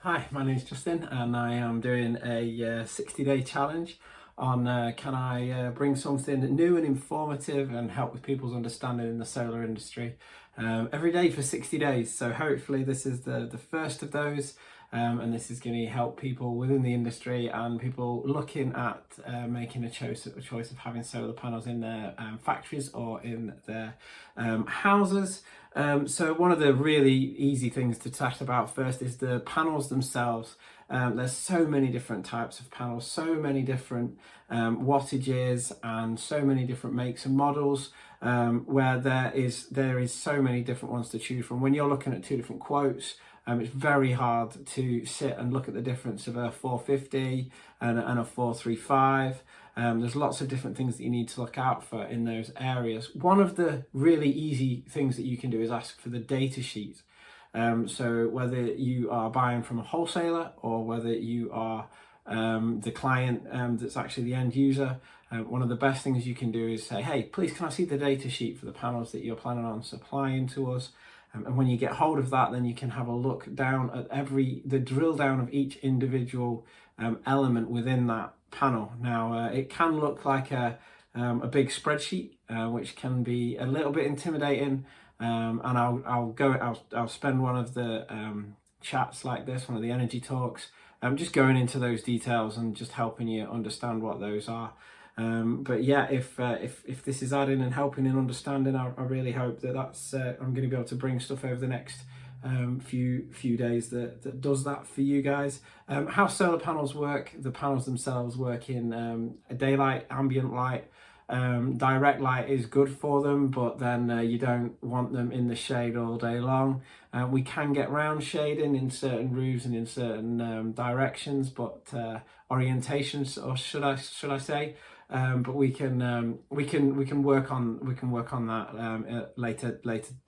Hi, my name is Justin and I am doing a 60-day challenge on can I bring something new and informative and help with people's understanding in the solar industry every day for 60 days. So hopefully this is the first of those, and this is going to help people within the industry and people looking at making a choice of having solar panels in their factories or in their houses. So one of the really easy things to chat about first is the panels themselves. There's so many different types of panels, so many different wattages and so many different makes and models, where there is so many different ones to choose from. When you're looking at two different quotes, it's very hard to sit and look at the difference of a 450 and a 435. There's lots of different things that you need to look out for in those areas. One of the really easy things that you can do is ask for the data sheet. So whether you are buying from a wholesaler or whether you are the client that's actually the end user, one of the best things you can do is say, hey, please can I see the data sheet for the panels that you're planning on supplying to us? And when you get hold of that, then you can have a look down at the drill down of each individual element within that panel. Now, it can look like a big spreadsheet, which can be a little bit intimidating. And I'll spend one of the chats like this, one of the energy talks, just going into those details and just helping you understand what those are. But yeah, if this is adding and helping in understanding, I really hope that's I'm going to be able to bring stuff over the next few days that does that for you guys. How solar panels work: the panels themselves work in daylight, ambient light. Direct light is good for them, but then you don't want them in the shade all day long. We can get round shading in certain roofs and in certain directions, but orientations, or should I say? But we can work on that later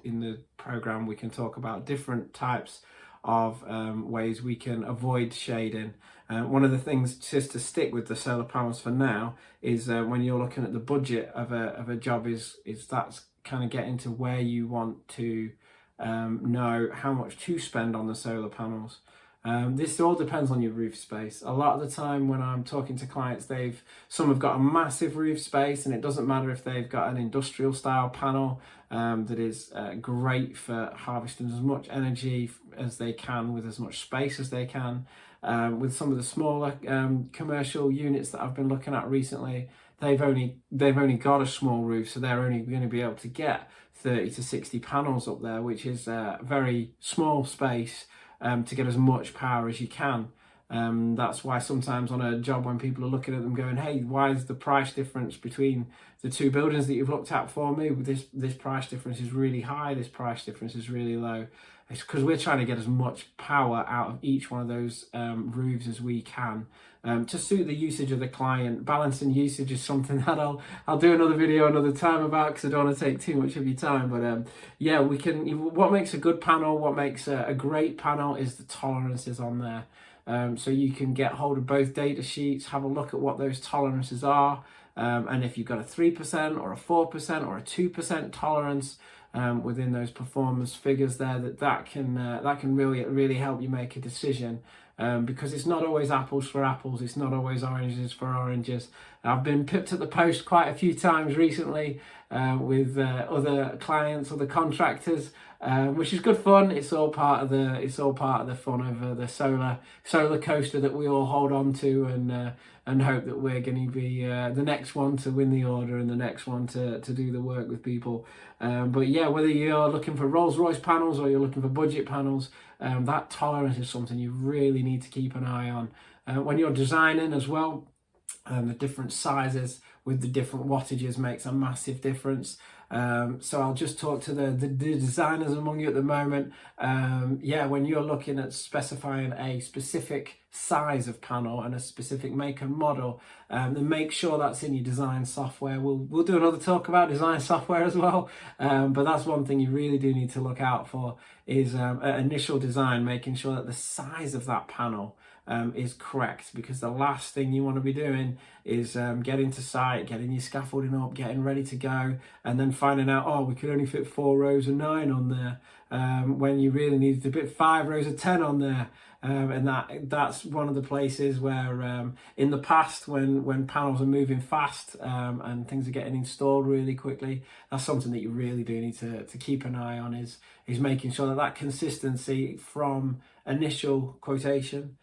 in the program. We can talk about different types of ways we can avoid shading. One of the things, just to stick with the solar panels for now, is when you're looking at the budget of a job, is that's kind of getting to where you want to know how much to spend on the solar panels. This all depends on your roof space. A lot of the time when I'm talking to clients, some have got a massive roof space, and it doesn't matter if they've got an industrial style panel that is great for harvesting as much energy as they can with as much space as they can. With some of the smaller commercial units that I've been looking at recently, they've only got a small roof, so they're only going to be able to get 30 to 60 panels up there, which is a very small space to get as much power as you can. That's why sometimes on a job, when people are looking at them going, hey, why is the price difference between the two buildings that you've looked at for me, this price difference is really high, this price difference is really low? It's because we're trying to get as much power out of each one of those roofs as we can, to suit the usage of the client. Balancing usage is something that I'll do another video another time about, because I don't want to take too much of your time. But yeah, what makes a good panel, what makes a great panel, is the tolerances on there. So you can get hold of both data sheets, have a look at what those tolerances are, and if you've got a 3% or a 4% or a 2% tolerance within those performance figures there, that can really help you make a decision, because it's not always apples for apples, it's not always oranges for oranges. I've been pipped at the post quite a few times recently with other clients, other contractors, which is good fun. It's all part of the fun of the solar coaster that we all hold on to, and hope that we're going to be the next one to win the order and the next one to do the work with people. But yeah, whether you're looking for Rolls-Royce panels or you're looking for budget panels, that tolerance is something you really need to keep an eye on when you're designing as well. The different sizes with the different wattages makes a massive difference. So I'll just talk to the designers among you at the moment. Yeah, when you're looking at specifying a specific size of panel and a specific make and model, then make sure that's in your design software. We'll do another talk about design software as well, but that's one thing you really do need to look out for, is initial design, making sure that the size of that panel is correct, because the last thing you want to be doing is getting to site, getting your scaffolding up, getting ready to go, and then finding out, oh, we could only fit 4 rows of 9 on there, when you really needed to fit 5 rows of 10 on there. And that's one of the places where in the past, when panels are moving fast and things are getting installed really quickly, that's something that you really do need to keep an eye on, is making sure that that consistency from initial quotation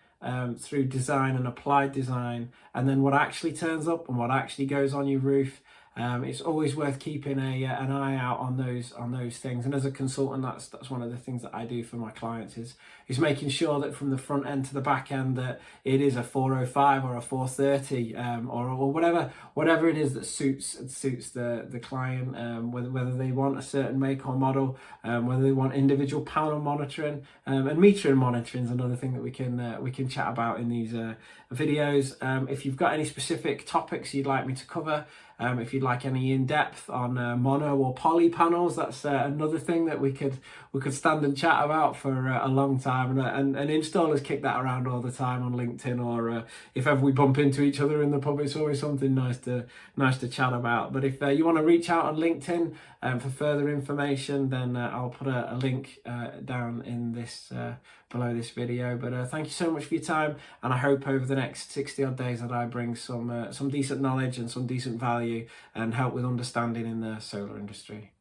through design and applied design, and then what actually turns up and what actually goes on your roof. It's always worth keeping an eye out on those things. And as a consultant, that's one of the things that I do for my clients is making sure that from the front end to the back end that it is a 405 or a 430 or whatever it is that suits the client, whether they want a certain make or model, whether they want individual panel monitoring, and metering monitoring is another thing that we can chat about in these videos. If you've got any specific topics you'd like me to cover, if you'd like any in-depth on mono or poly panels, that's another thing that we could stand and chat about for a long time. And installers kick that around all the time on LinkedIn, or if ever we bump into each other in the pub, it's always something nice to chat about. But if you want to reach out on LinkedIn for further information, then I'll put a link down in this below this video. But thank you so much for your time, and I hope over the next 60 odd days that I bring some decent knowledge and some decent value and help with understanding in the solar industry.